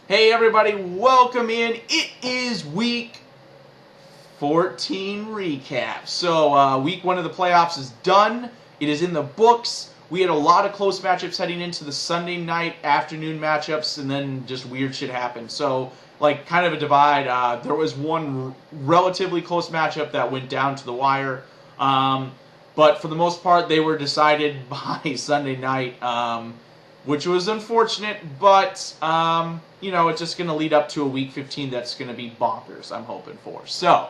Hey everybody, welcome in. It is week 14 recap. So week 1 of the playoffs is done. It is in the books. We had a lot of close matchups heading into the Sunday night afternoon matchups, and then just weird shit happened. So like kind of a divide. There was one relatively close matchup that went down to the wire. But for the most part, they were decided by Sunday night. Which was unfortunate, but, it's just going to lead up to a Week 15 that's going to be bonkers, I'm hoping for. So,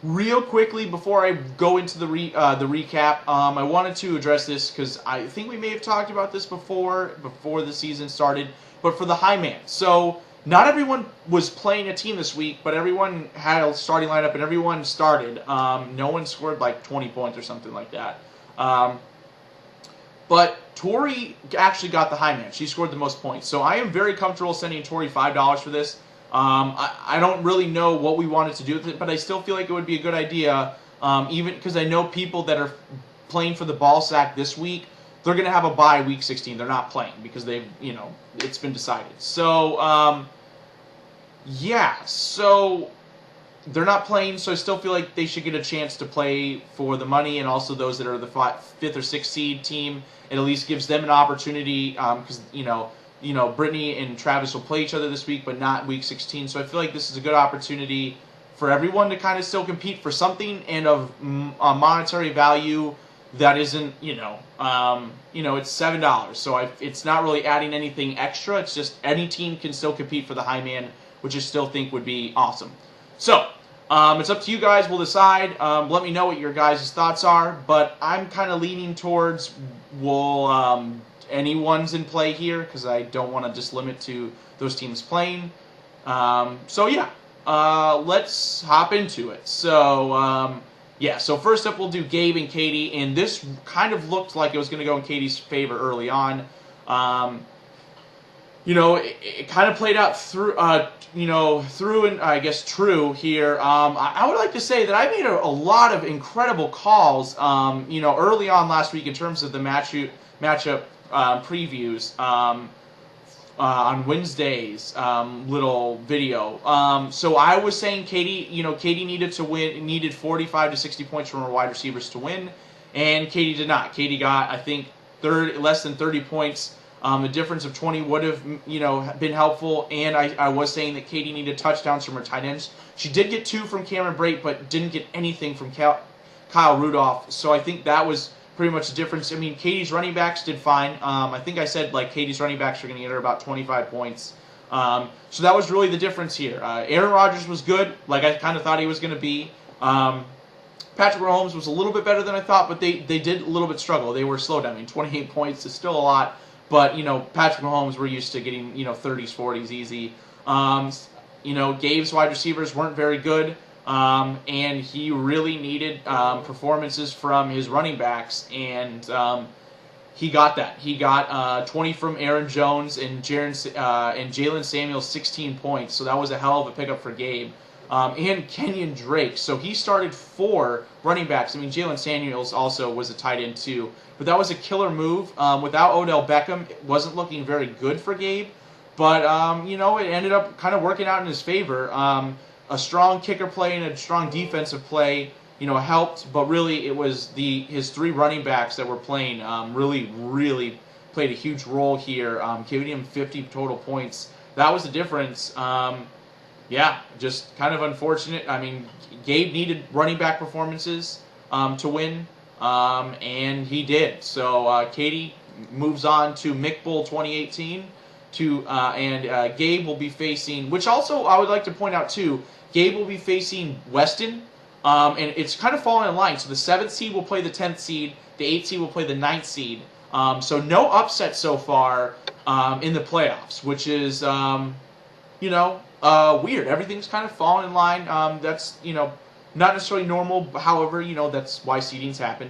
real quickly, before I go into the recap, I wanted to address this because I think we may have talked about this before the season started, but for the high man. So, not everyone was playing a team this week, but everyone had a starting lineup and everyone started. No one scored like 20 points or something like that. But Tori actually got the high man. She scored the most points. So I am very comfortable sending Tori $5 for this. I don't really know what we wanted to do with it, but I still feel like it would be a good idea, even because I know people that are playing for the ball sack this week, they're going to have a bye week 16. They're not playing because they've, it's been decided. So, so they're not playing, so I still feel like they should get a chance to play for the money, and also those that are the 5th or 6th seed team. It at least gives them an opportunity because, Brittany and Travis will play each other this week, but not week 16. So I feel like this is a good opportunity for everyone to kind of still compete for something and of monetary value that isn't, it's $7. So it's not really adding anything extra. It's just any team can still compete for the high man, which I still think would be awesome. So, it's up to you guys. We'll decide. Let me know what your guys' thoughts are. But I'm kind of leaning towards anyone's in play here because I don't want to just limit to those teams playing. Let's hop into it. So first up we'll do Gabe and Katy. And this kind of looked like it was going to go in Katy's favor early on. It kind of played out through and I guess true here. I would like to say that I made a lot of incredible calls, early on last week in terms of the matchup previews on Wednesday's little video. So I was saying Katy needed 45 to 60 points from her wide receivers to win, and Katy did not. Katy got, I think, less than 30 points. The difference of 20 would have, been helpful, and I was saying that Katy needed touchdowns from her tight ends. She did get 2 from Cameron Brate, but didn't get anything from Kyle Rudolph, so I think that was pretty much the difference. I mean, Katy's running backs did fine. I think I said, Katy's running backs are going to get her about 25 points. So that was really the difference here. Aaron Rodgers was good, like I kind of thought he was going to be. Patrick Mahomes was a little bit better than I thought, but they did a little bit struggle. They were slow down. I mean, 28 points is still a lot. But, Patrick Mahomes, we're used to getting, 30s, 40s easy. Gabe's wide receivers weren't very good, and he really needed performances from his running backs, and he got that. He got 20 from Aaron Jones and Jalen Samuels 16 points, so that was a hell of a pickup for Gabe. And Kenyon Drake. So he started 4 running backs. I mean, Jalen Samuels also was a tight end too. But that was a killer move. Without Odell Beckham, it wasn't looking very good for Gabe. But, it ended up kind of working out in his favor. A strong kicker play and a strong defensive play, helped. But really, it was his 3 running backs that were playing really played a huge role here, giving him 50 total points. That was the difference. Just kind of unfortunate. I mean, Gabe needed running back performances to win, and he did. So Katy moves on to Mick Bowl 2018, and Gabe will be facing, which also I would like to point out too, Gabe will be facing Weston, and it's kind of falling in line. So the 7th seed will play the 10th seed, the 8th seed will play the 9th seed. So no upset so far in the playoffs, which is, weird. Everything's kind of fallen in line. That's, not necessarily normal. However, that's why seedings happen.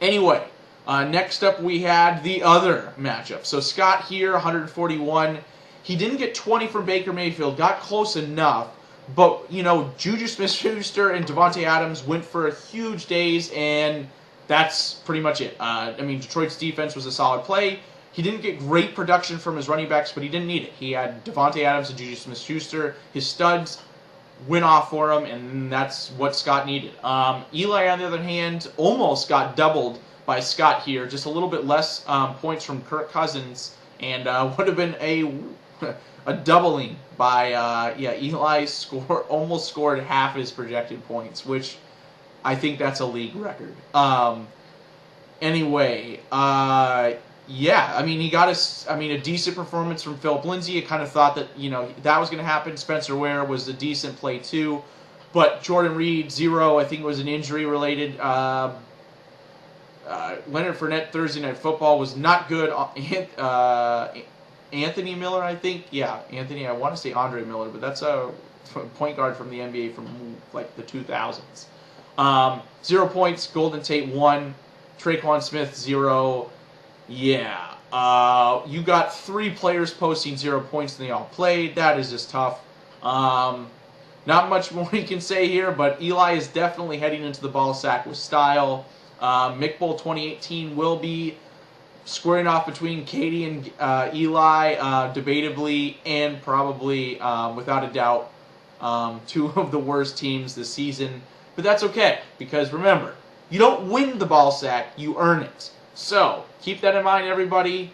Anyway, next up we had the other matchup. So Scott here, 141. He didn't get 20 from Baker Mayfield. Got close enough. But, Juju Smith-Schuster and Devontae Adams went for huge days, and that's pretty much it. Detroit's defense was a solid play. He didn't get great production from his running backs, but he didn't need it. He had Devontae Adams and Juju Smith-Schuster. His studs went off for him, and that's what Scott needed. Eli, on the other hand, almost got doubled by Scott here. Just a little bit less points from Kirk Cousins, and would have been a doubling by Eli almost scored half his projected points, which I think that's a league record. Anyway, yeah, I mean, he got a decent performance from Philip Lindsay. I kind of thought that, that was going to happen. Spencer Ware was a decent play too. But Jordan Reed, 0, I think it was an injury-related. Leonard Fournette, Thursday Night Football, was not good. Anthony Miller, I think. Yeah, Anthony, I want to say Andre Miller, but that's a point guard from the NBA from, like, the 2000s. 0 points, Golden Tate 1, Traquan Smith 0. Yeah, you got 3 players posting 0 points and they all played. That is just tough. Not much more you can say here, but Eli is definitely heading into the ball sack with style. Mick Bowl 2018 will be squaring off between Katy and Eli, debatably, and probably, without a doubt, 2 of the worst teams this season. But that's okay, because remember, you don't win the ball sack, you earn it. So, keep that in mind, everybody.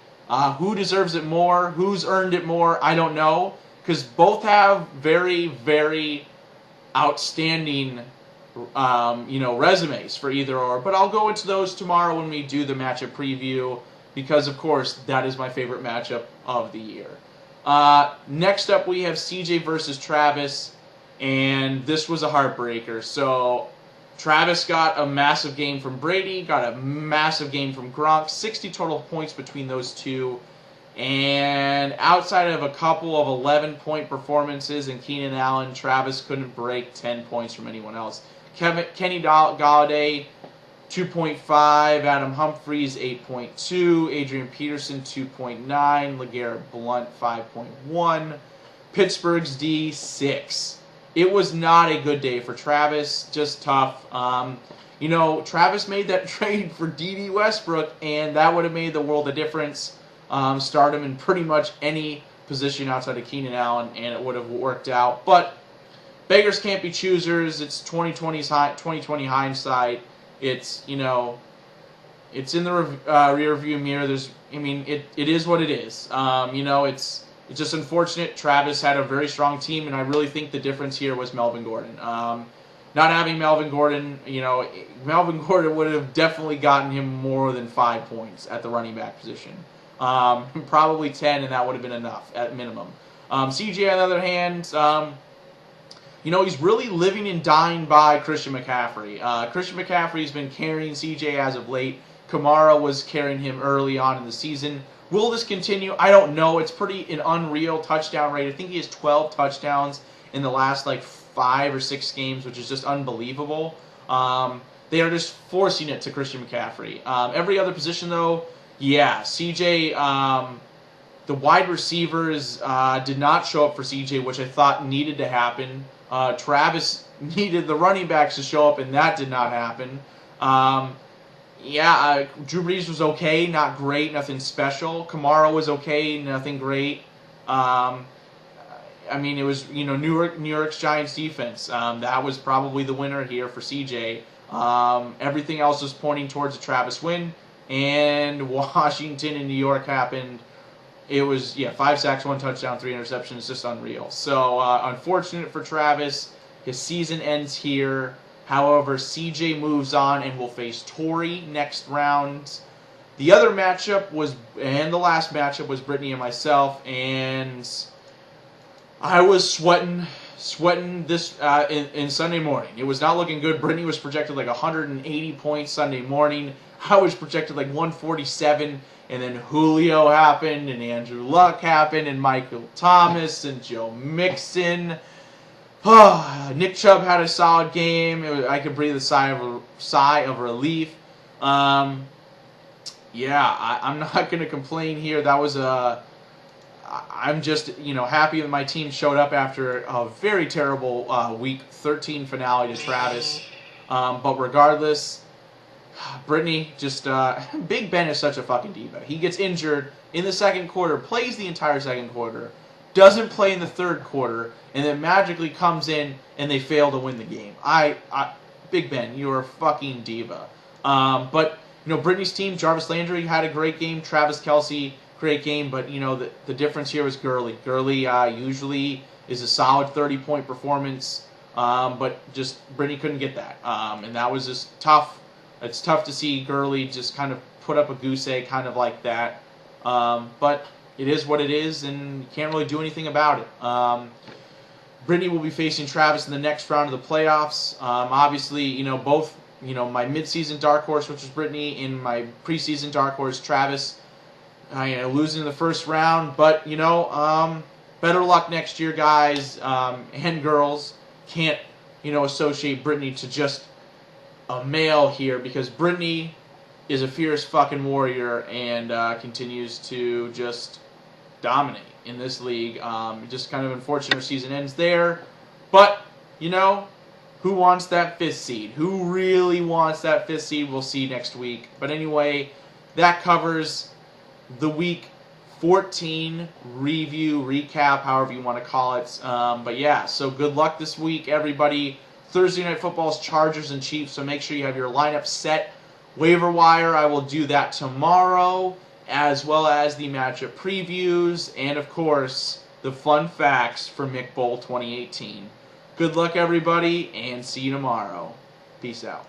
Who deserves it more? Who's earned it more? I don't know. Because both have very, very outstanding, resumes for either or. But I'll go into those tomorrow when we do the matchup preview. Because, of course, that is my favorite matchup of the year. Next up, we have CJ versus Travis. And this was a heartbreaker. So, Travis got a massive game from Brady, got a massive game from Gronk, 60 total points between those two. And outside of a couple of 11-point performances in Keenan Allen, Travis couldn't break 10 points from anyone else. Kenny Galladay, 2.5. Adam Humphries, 8.2. Adrian Peterson, 2.9. LeGarrette Blount, 5.1. Pittsburgh's D, 6. It was not a good day for Travis, just tough. Travis made that trade for D.D. Westbrook, and that would have made the world a difference. Start him in pretty much any position outside of Keenan Allen, and it would have worked out. But beggars can't be choosers. It's 2020 hindsight. It's, it's in the rear view mirror. It is what it is. It's just unfortunate. Travis had a very strong team, and I really think the difference here was Melvin Gordon. Not having Melvin Gordon, Melvin Gordon would have definitely gotten him more than 5 points at the running back position. Probably 10, and that would have been enough at minimum. CJ, on the other hand, he's really living and dying by Christian McCaffrey. Christian McCaffrey's been carrying CJ as of late. Kamara was carrying him early on in the season. Will this continue? I don't know. It's an unreal touchdown rate. I think he has 12 touchdowns in the last 5 or 6 games, which is just unbelievable. They are just forcing it to Christian McCaffrey. Every other position, though, yeah, CJ, the wide receivers did not show up for CJ, which I thought needed to happen. Travis needed the running backs to show up, and that did not happen. Drew Brees was okay, not great, nothing special. Kamara was okay, nothing great. It was New York's Giants defense. That was probably the winner here for CJ. Everything else was pointing towards a Travis win, and Washington and New York happened. It was 5 sacks, 1 touchdown, 3 interceptions. It's just unreal. So unfortunate for Travis. His season ends here. However, CJ moves on and will face Torrey next round. The other matchup the last matchup was Brittany and myself, and I was sweating this in Sunday morning. It was not looking good. Brittany was projected 180 points Sunday morning. I was projected 147, and then Julio happened, and Andrew Luck happened, and Michael Thomas, and Joe Mixon. Nick Chubb had a solid game. I could breathe a sigh of relief. I'm not going to complain here. That was I'm just happy that my team showed up after a very terrible Week 13 finale to Travis. But regardless, Brittany just Big Ben is such a fucking diva. He gets injured in the second quarter, plays the entire second quarter, doesn't play in the third quarter, and then magically comes in and they fail to win the game. Big Ben, you're a fucking diva. But Brittany's team, Jarvis Landry had a great game. Travis Kelce, great game. But the difference here was Gurley. Gurley usually is a solid 30-point performance, but just Brittany couldn't get that, and that was just tough. It's tough to see Gurley just kind of put up a goose egg kind of like that. But it is what it is, and you can't really do anything about it. Brittany will be facing Travis in the next round of the playoffs. Obviously, both, my midseason dark horse, which was Brittany, and my preseason dark horse, Travis, losing in the first round. But, better luck next year, guys and girls. Can't, associate Brittany to just a male here, because Brittany is a fierce fucking warrior and continues to just dominate in this league. Just kind of unfortunate her season ends there. But, who wants that 5th seed? Who really wants that 5th seed? We'll see next week. But anyway, that covers the week 14 review, recap, however you want to call it. But yeah, so good luck this week, everybody. Thursday Night Football's Chargers and Chiefs, so make sure you have your lineup set. Waiver wire, I will do that tomorrow, as well as the matchup previews, and of course, the fun facts for Mick Bowl 2018. Good luck, everybody, and see you tomorrow. Peace out.